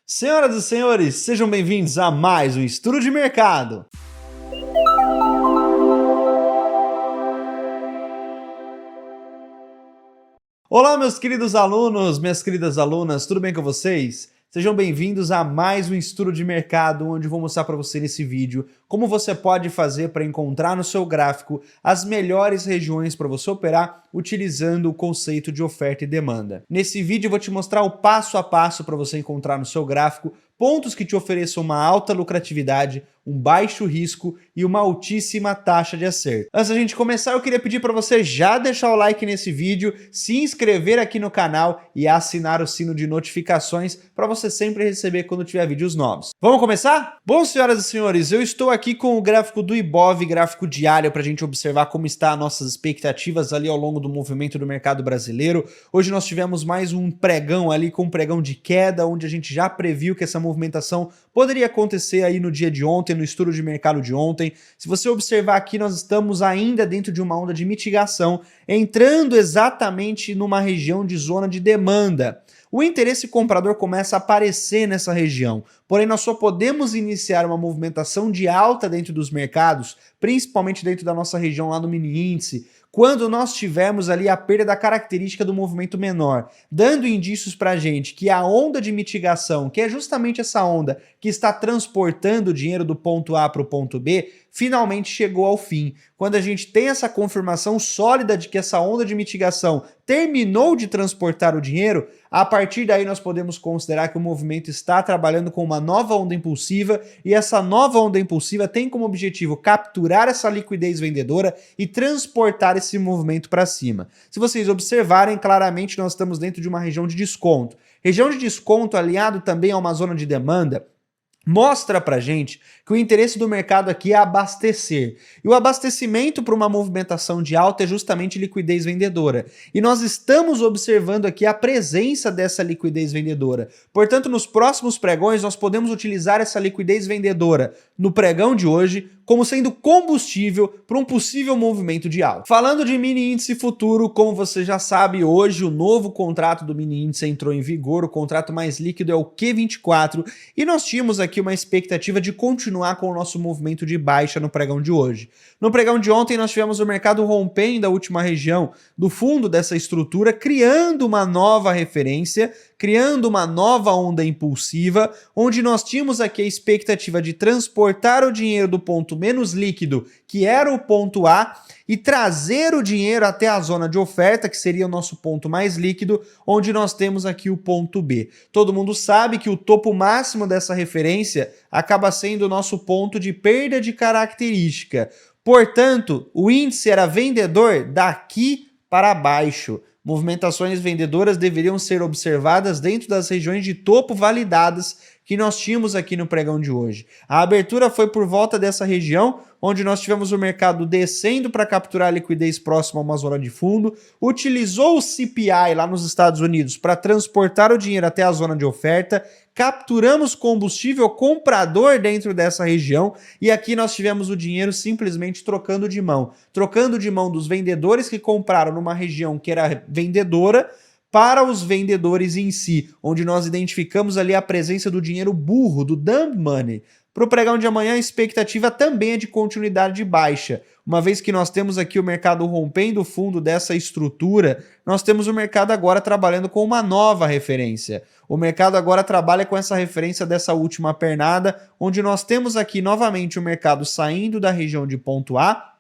Senhoras e senhores, sejam bem-vindos a mais um Estudo de Mercado. Olá, meus queridos alunos, minhas queridas alunas, tudo bem com vocês? Sejam bem-vindos a mais um Estudo de Mercado, onde eu vou mostrar para você nesse vídeo como você pode fazer para encontrar no seu gráfico as melhores regiões para você operar utilizando o conceito de oferta e demanda. Nesse vídeo eu vou te mostrar o passo a passo para você encontrar no seu gráfico pontos que te ofereçam uma alta lucratividade, um baixo risco e uma altíssima taxa de acerto. Antes da gente começar, eu queria pedir para você já deixar o like nesse vídeo, se inscrever aqui no canal e assinar o sino de notificações para você sempre receber quando tiver vídeos novos. Vamos começar? Bom, senhoras e senhores, eu estou aqui com o gráfico do Ibov, gráfico diário, para a gente observar como está as nossas expectativas ali ao longo do movimento do mercado brasileiro. Hoje nós tivemos mais um pregão ali com um pregão de queda, onde a gente já previu que essa movimentação poderia acontecer aí no dia de ontem, no estudo de mercado de ontem. Se você observar aqui, nós estamos ainda dentro de uma onda de mitigação, entrando exatamente numa região de zona de demanda. O interesse comprador começa a aparecer nessa região, porém nós só podemos iniciar uma movimentação de alta dentro dos mercados, principalmente dentro da nossa região lá no mini índice, quando nós tivermos ali a perda da característica do movimento menor, dando indícios para a gente que a onda de mitigação, que é justamente essa onda que está transportando o dinheiro do ponto A para o ponto B, finalmente chegou ao fim. Quando a gente tem essa confirmação sólida de que essa onda de mitigação terminou de transportar o dinheiro, a partir daí nós podemos considerar que o movimento está trabalhando com uma nova onda impulsiva, e essa nova onda impulsiva tem como objetivo capturar essa liquidez vendedora e transportar esse movimento para cima. Se vocês observarem, claramente nós estamos dentro de uma região de desconto. Região de desconto aliado também a uma zona de demanda, mostra pra gente que o interesse do mercado aqui é abastecer. E o abastecimento para uma movimentação de alta é justamente liquidez vendedora. E nós estamos observando aqui a presença dessa liquidez vendedora. Portanto, nos próximos pregões, nós podemos utilizar essa liquidez vendedora no pregão de hoje como sendo combustível para um possível movimento de alta. Falando de mini índice futuro, como você já sabe, hoje o novo contrato do mini índice entrou em vigor, o contrato mais líquido é o Q24, e nós tínhamos aqui uma expectativa de continuar com o nosso movimento de baixa no pregão de hoje. No pregão de ontem nós tivemos o mercado rompendo a última região do fundo dessa estrutura, criando uma nova referência, criando uma nova onda impulsiva, onde nós tínhamos aqui a expectativa de transportar o dinheiro do ponto menos líquido, que era o ponto A, e trazer o dinheiro até a zona de oferta, que seria o nosso ponto mais líquido, onde nós temos aqui o ponto B. Todo mundo sabe que o topo máximo dessa referência acaba sendo o nosso ponto de perda de característica. Portanto, o índice era vendedor daqui para baixo. Movimentações vendedoras deveriam ser observadas dentro das regiões de topo validadas que nós tínhamos aqui no pregão de hoje. A abertura foi por volta dessa região, onde nós tivemos o mercado descendo para capturar a liquidez próxima a uma zona de fundo, utilizou o CPI lá nos Estados Unidos para transportar o dinheiro até a zona de oferta, capturamos combustível comprador dentro dessa região, e aqui nós tivemos o dinheiro simplesmente trocando de mão dos vendedores que compraram numa região que era vendedora, para os vendedores em si, onde nós identificamos ali a presença do dinheiro burro, do dumb money. Para o pregão de amanhã, a expectativa também é de continuidade de baixa. Uma vez que nós temos aqui o mercado rompendo o fundo dessa estrutura, nós temos o mercado agora trabalhando com uma nova referência. O mercado agora trabalha com essa referência dessa última pernada, onde nós temos aqui novamente o mercado saindo da região de ponto A,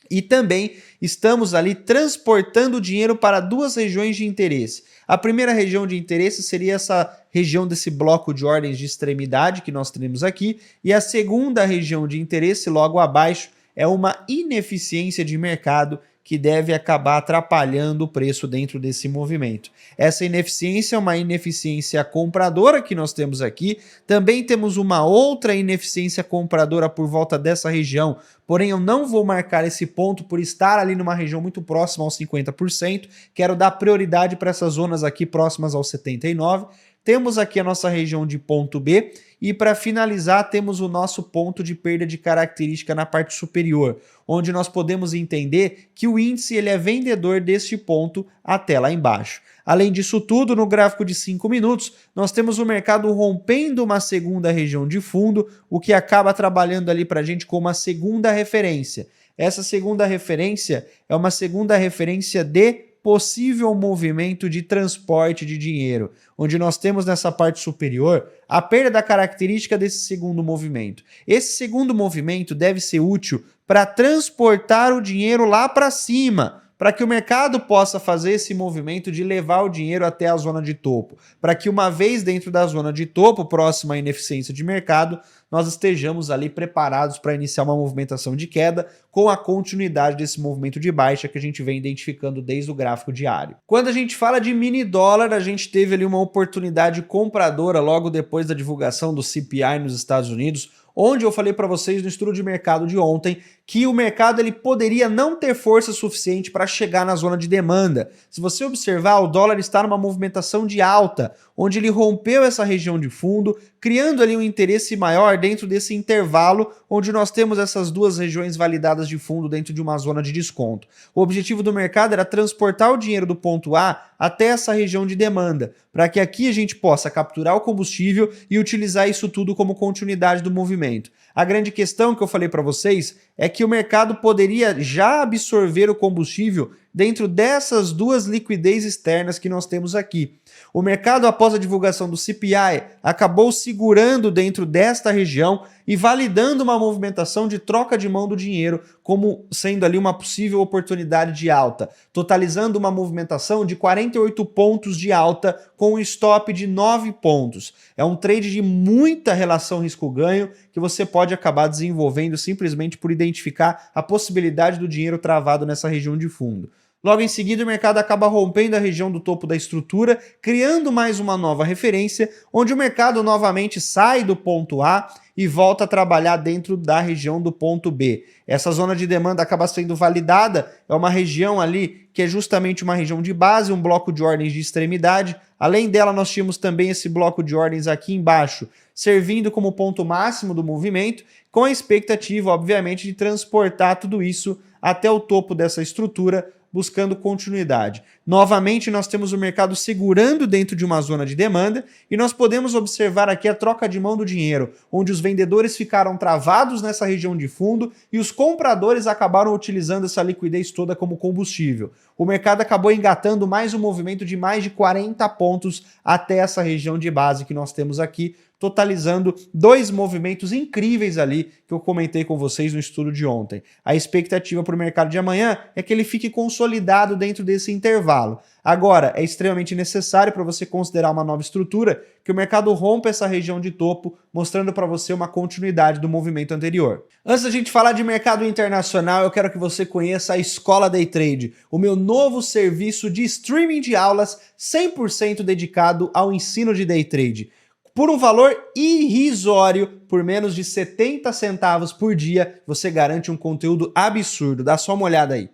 e também estamos ali transportando dinheiro para duas regiões de interesse. A primeira região de interesse seria essa região desse bloco de ordens de extremidade que nós temos aqui, e a segunda região de interesse, logo abaixo, é uma ineficiência de mercado que deve acabar atrapalhando o preço dentro desse movimento. Essa ineficiência é uma ineficiência compradora que nós temos aqui. Também temos uma outra ineficiência compradora por volta dessa região, porém eu não vou marcar esse ponto por estar ali numa região muito próxima aos 50%. Quero dar prioridade para essas zonas aqui próximas aos 79%. temos aqui a nossa região de ponto B e para finalizar temos o nosso ponto de perda de característica na parte superior, onde nós podemos entender que o índice ele é vendedor deste ponto até lá embaixo. Além disso tudo, no gráfico de 5 minutos, nós temos o mercado rompendo uma segunda região de fundo, o que acaba trabalhando ali para a gente como uma segunda referência. Essa segunda referência é uma segunda referência de possível movimento de transporte de dinheiro, onde nós temos nessa parte superior a perda da característica desse segundo movimento. Esse segundo movimento deve ser útil para transportar o dinheiro lá para cima, para que o mercado possa fazer esse movimento de levar o dinheiro até a zona de topo, para que uma vez dentro da zona de topo, próxima à ineficiência de mercado, nós estejamos ali preparados para iniciar uma movimentação de queda com a continuidade desse movimento de baixa que a gente vem identificando desde o gráfico diário. Quando a gente fala de mini dólar, a gente teve ali uma oportunidade compradora logo depois da divulgação do CPI nos Estados Unidos, onde eu falei para vocês no estudo de mercado de ontem que o mercado ele poderia não ter força suficiente para chegar na zona de demanda. Se você observar, o dólar está numa movimentação de alta, onde ele rompeu essa região de fundo, criando ali um interesse maior dentro desse intervalo, onde nós temos essas duas regiões validadas de fundo dentro de uma zona de desconto. O objetivo do mercado era transportar o dinheiro do ponto A até essa região de demanda, para que aqui a gente possa capturar o combustível e utilizar isso tudo como continuidade do movimento. A grande questão que eu falei para vocês é que o mercado poderia já absorver o combustível dentro dessas duas liquidez externas que nós temos aqui. O mercado, após a divulgação do CPI, acabou segurando dentro desta região e validando uma movimentação de troca de mão do dinheiro como sendo ali uma possível oportunidade de alta, totalizando uma movimentação de 48 pontos de alta com um stop de 9 pontos. É um trade de muita relação risco-ganho que você pode acabar desenvolvendo simplesmente por identificar a possibilidade do dinheiro travado nessa região de fundo. Logo em seguida, o mercado acaba rompendo a região do topo da estrutura, criando mais uma nova referência, onde o mercado novamente sai do ponto A e volta a trabalhar dentro da região do ponto B. Essa zona de demanda acaba sendo validada, é uma região ali que é justamente uma região de base, um bloco de ordens de extremidade. Além dela, nós tínhamos também esse bloco de ordens aqui embaixo, servindo como ponto máximo do movimento, com a expectativa, obviamente, de transportar tudo isso até o topo dessa estrutura, buscando continuidade. Novamente, nós temos o mercado segurando dentro de uma zona de demanda e nós podemos observar aqui a troca de mão do dinheiro, onde os vendedores ficaram travados nessa região de fundo e os compradores acabaram utilizando essa liquidez toda como combustível. O mercado acabou engatando mais um movimento de mais de 40 pontos até essa região de base que nós temos aqui, totalizando dois movimentos incríveis ali que eu comentei com vocês no estudo de ontem. A expectativa para o mercado de amanhã é que ele fique consolidado dentro desse intervalo. Agora, é extremamente necessário para você considerar uma nova estrutura que o mercado rompa essa região de topo, mostrando para você uma continuidade do movimento anterior. Antes da gente falar de mercado internacional, eu quero que você conheça a Escola Day Trade, o meu novo serviço de streaming de aulas 100% dedicado ao ensino de Day Trade. Por um valor irrisório, por menos de 70 centavos por dia, você garante um conteúdo absurdo. Dá só uma olhada aí.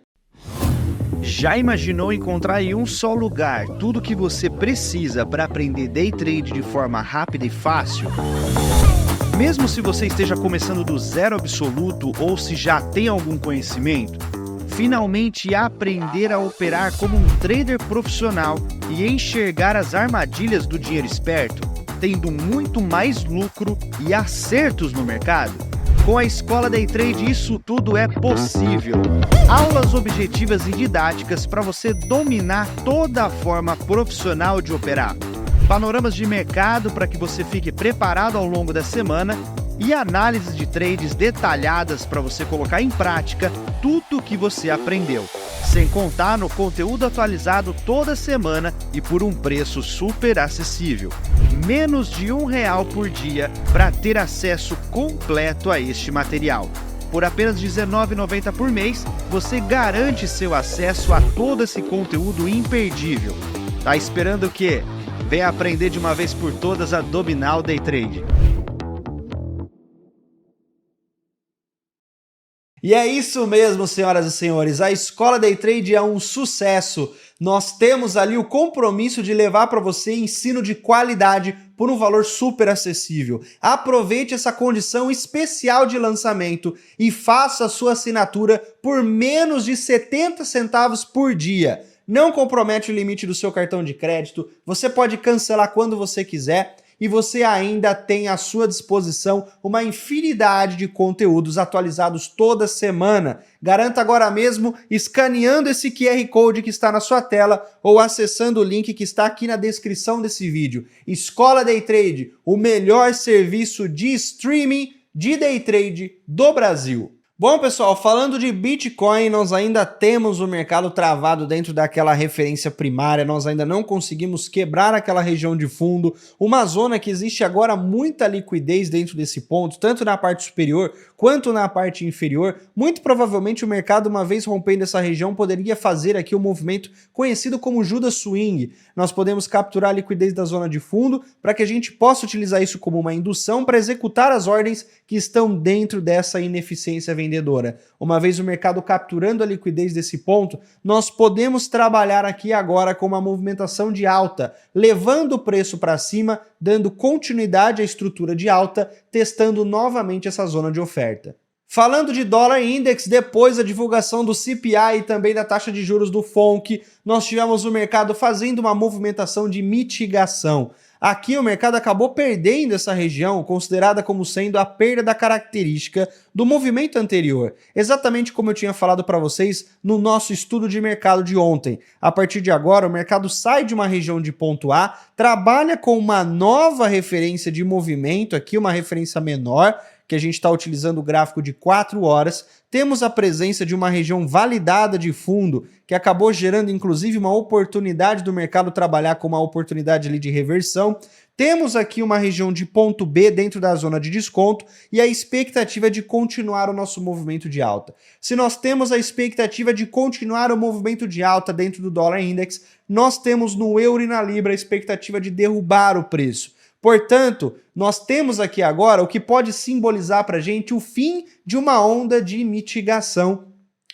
Já imaginou encontrar em um só lugar tudo o que você precisa para aprender day trade de forma rápida e fácil? Mesmo se você esteja começando do zero absoluto ou se já tem algum conhecimento, finalmente aprender a operar como um trader profissional e enxergar as armadilhas do dinheiro esperto, tendo muito mais lucro e acertos no mercado? Com a Escola Day Trade isso tudo é possível. Aulas objetivas e didáticas para você dominar toda a forma profissional de operar. Panoramas de mercado para que você fique preparado ao longo da semana e análises de trades detalhadas para você colocar em prática tudo o que você aprendeu. Sem contar no conteúdo atualizado toda semana e por um preço super acessível. Menos de R$1 por dia para ter acesso completo a este material. Por apenas R$19,90 por mês, você garante seu acesso a todo esse conteúdo imperdível. Tá esperando o quê? Vem aprender de uma vez por todas a dominar o Day Trade. E é isso mesmo, senhoras e senhores, a Escola Day Trade é um sucesso. Nós temos ali o compromisso de levar para você ensino de qualidade por um valor super acessível. Aproveite essa condição especial de lançamento e faça a sua assinatura por menos de 70 centavos por dia. Não compromete o limite do seu cartão de crédito, você pode cancelar quando você quiser e você ainda tem à sua disposição uma infinidade de conteúdos atualizados toda semana. Garanta agora mesmo escaneando esse QR Code que está na sua tela ou acessando o link que está aqui na descrição desse vídeo. Escola Day Trade, o melhor serviço de streaming de Day Trade do Brasil. Bom, pessoal, falando de Bitcoin, nós ainda temos o mercado travado dentro daquela referência primária, nós ainda não conseguimos quebrar aquela região de fundo, uma zona que existe agora muita liquidez dentro desse ponto, tanto na parte superior quanto na parte inferior. Muito provavelmente o mercado, uma vez rompendo essa região, poderia fazer aqui um movimento conhecido como Judas Swing. Nós podemos capturar a liquidez da zona de fundo para que a gente possa utilizar isso como uma indução para executar as ordens que estão dentro dessa ineficiência vendedora. Uma vez o mercado capturando a liquidez desse ponto, nós podemos trabalhar aqui agora com uma movimentação de alta, levando o preço para cima, dando continuidade à estrutura de alta, testando novamente essa zona de oferta. Falando de dólar index, depois da divulgação do CPI e também da taxa de juros do FONC, nós tivemos o mercado fazendo uma movimentação de mitigação. Aqui o mercado acabou perdendo essa região, considerada como sendo a perda da característica do movimento anterior. Exatamente como eu tinha falado para vocês no nosso estudo de mercado de ontem. A partir de agora, o mercado sai de uma região de ponto A, trabalha com uma nova referência de movimento, aqui uma referência menor, que a gente está utilizando o gráfico de 4 horas, temos a presença de uma região validada de fundo, que acabou gerando inclusive uma oportunidade do mercado trabalhar com uma oportunidade ali de reversão. Temos aqui uma região de ponto B dentro da zona de desconto e a expectativa de continuar o nosso movimento de alta. Se nós temos a expectativa de continuar o movimento de alta dentro do dólar index, nós temos no euro e na libra a expectativa de derrubar o preço. Portanto, nós temos aqui agora o que pode simbolizar para a gente o fim de uma onda de mitigação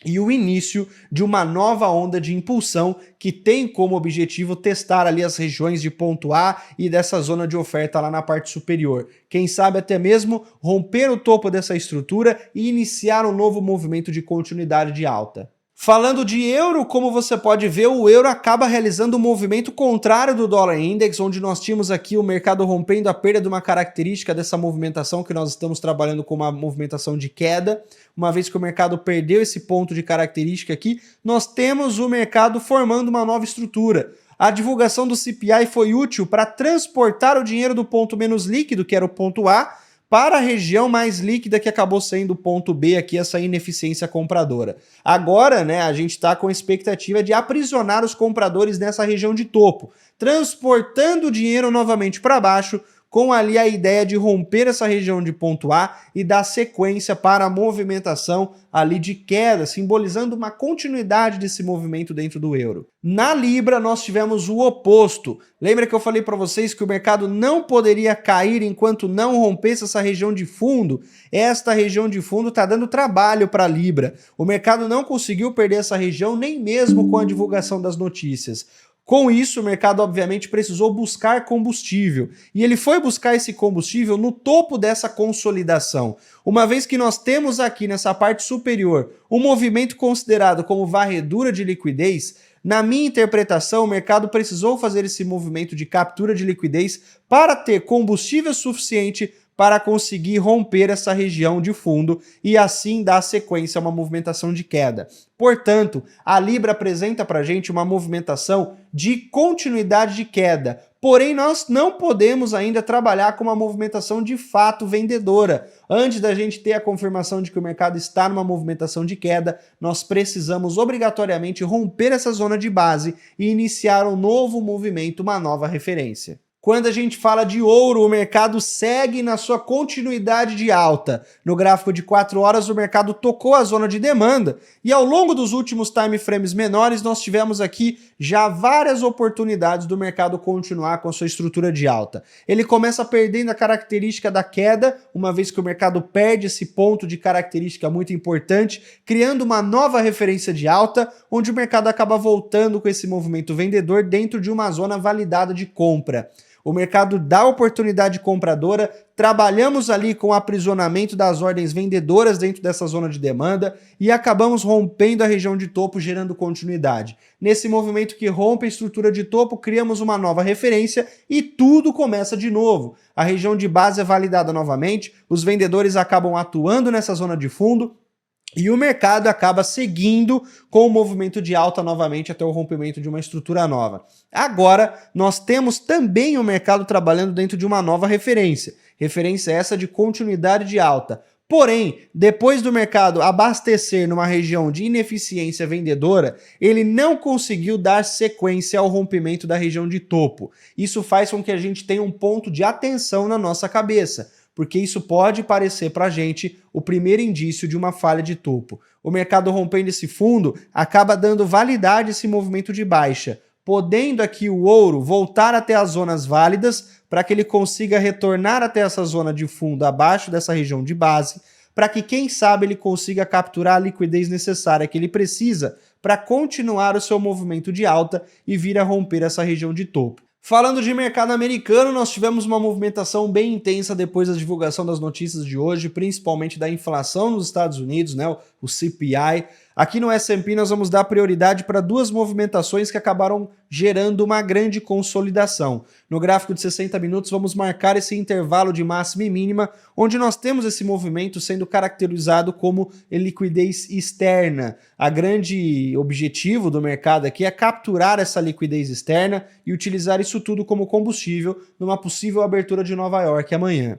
e o início de uma nova onda de impulsão que tem como objetivo testar ali as regiões de ponto A e dessa zona de oferta lá na parte superior. Quem sabe até mesmo romper o topo dessa estrutura e iniciar um novo movimento de continuidade de alta. Falando de euro, como você pode ver, o euro acaba realizando um movimento contrário do dólar index, onde nós tínhamos aqui o mercado rompendo a perda de uma característica dessa movimentação que nós estamos trabalhando com uma movimentação de queda. Uma vez que o mercado perdeu esse ponto de característica aqui, nós temos o mercado formando uma nova estrutura. A divulgação do CPI foi útil para transportar o dinheiro do ponto menos líquido, que era o ponto A, para a região mais líquida que acabou sendo o ponto B aqui, essa ineficiência compradora. Agora, né, a gente está com a expectativa de aprisionar os compradores nessa região de topo, transportando o dinheiro novamente para baixo, com ali a ideia de romper essa região de ponto A e dar sequência para a movimentação ali de queda, simbolizando uma continuidade desse movimento dentro do euro. Na Libra, nós tivemos o oposto. Lembra que eu falei para vocês que o mercado não poderia cair enquanto não rompesse essa região de fundo? Esta região de fundo está dando trabalho para a Libra. O mercado não conseguiu perder essa região nem mesmo com a divulgação das notícias. Com isso, o mercado obviamente precisou buscar combustível, e ele foi buscar esse combustível no topo dessa consolidação. Uma vez que nós temos aqui nessa parte superior um movimento considerado como varredura de liquidez, na minha interpretação, o mercado precisou fazer esse movimento de captura de liquidez para ter combustível suficiente para conseguir romper essa região de fundo e assim dar sequência a uma movimentação de queda. Portanto, a Libra apresenta para a gente uma movimentação de continuidade de queda, porém nós não podemos ainda trabalhar com uma movimentação de fato vendedora. Antes da gente ter a confirmação de que o mercado está numa movimentação de queda, nós precisamos obrigatoriamente romper essa zona de base e iniciar um novo movimento, uma nova referência. Quando a gente fala de ouro, o mercado segue na sua continuidade de alta. No gráfico de 4 horas, o mercado tocou a zona de demanda e ao longo dos últimos time frames menores, nós tivemos aqui já várias oportunidades do mercado continuar com a sua estrutura de alta. Ele começa perdendo a característica da queda, uma vez que o mercado perde esse ponto de característica muito importante, criando uma nova referência de alta, onde o mercado acaba voltando com esse movimento vendedor dentro de uma zona validada de compra. O mercado dá oportunidade compradora, trabalhamos ali com o aprisionamento das ordens vendedoras dentro dessa zona de demanda e acabamos rompendo a região de topo, gerando continuidade. Nesse movimento que rompe a estrutura de topo, criamos uma nova referência e tudo começa de novo. A região de base é validada novamente, os vendedores acabam atuando nessa zona de fundo, e o mercado acaba seguindo com o movimento de alta novamente até o rompimento de uma estrutura nova. Agora, nós temos também o mercado trabalhando dentro de uma nova referência. Referência essa de continuidade de alta. Porém, depois do mercado abastecer numa região de ineficiência vendedora, ele não conseguiu dar sequência ao rompimento da região de topo. Isso faz com que a gente tenha um ponto de atenção na nossa cabeça, porque isso pode parecer para a gente o primeiro indício de uma falha de topo. O mercado rompendo esse fundo acaba dando validade a esse movimento de baixa, podendo aqui o ouro voltar até as zonas válidas para que ele consiga retornar até essa zona de fundo abaixo dessa região de base, para que quem sabe ele consiga capturar a liquidez necessária que ele precisa para continuar o seu movimento de alta e vir a romper essa região de topo. Falando de mercado americano, nós tivemos uma movimentação bem intensa depois da divulgação das notícias de hoje, principalmente da inflação nos Estados Unidos, né, o CPI. Aqui no S&P nós vamos dar prioridade para duas movimentações que acabaram gerando uma grande consolidação. No gráfico de 60 minutos vamos marcar esse intervalo de máxima e mínima, onde nós temos esse movimento sendo caracterizado como liquidez externa. A grande objetivo do mercado aqui é capturar essa liquidez externa e utilizar isso tudo como combustível numa possível abertura de Nova York amanhã.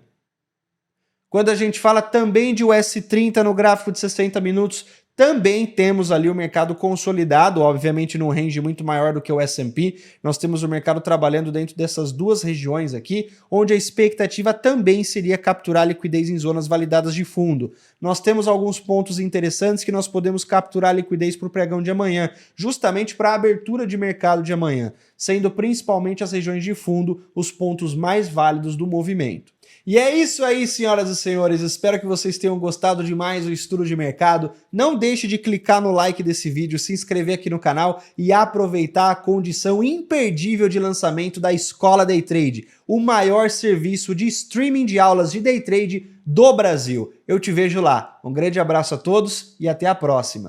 Quando a gente fala também de US30 no gráfico de 60 minutos, também temos ali o mercado consolidado, obviamente num range muito maior do que o S&P. Nós temos o mercado trabalhando dentro dessas duas regiões aqui, onde a expectativa também seria capturar liquidez em zonas validadas de fundo. Nós temos alguns pontos interessantes que nós podemos capturar liquidez para o pregão de amanhã, justamente para a abertura de mercado de amanhã, sendo principalmente as regiões de fundo os pontos mais válidos do movimento. E é isso aí, senhoras e senhores, espero que vocês tenham gostado de mais o estudo de mercado. Não deixe de clicar no like desse vídeo, se inscrever aqui no canal e aproveitar a condição imperdível de lançamento da Escola Day Trade, o maior serviço de streaming de aulas de Day Trade do Brasil. Eu te vejo lá. Um grande abraço a todos e até a próxima.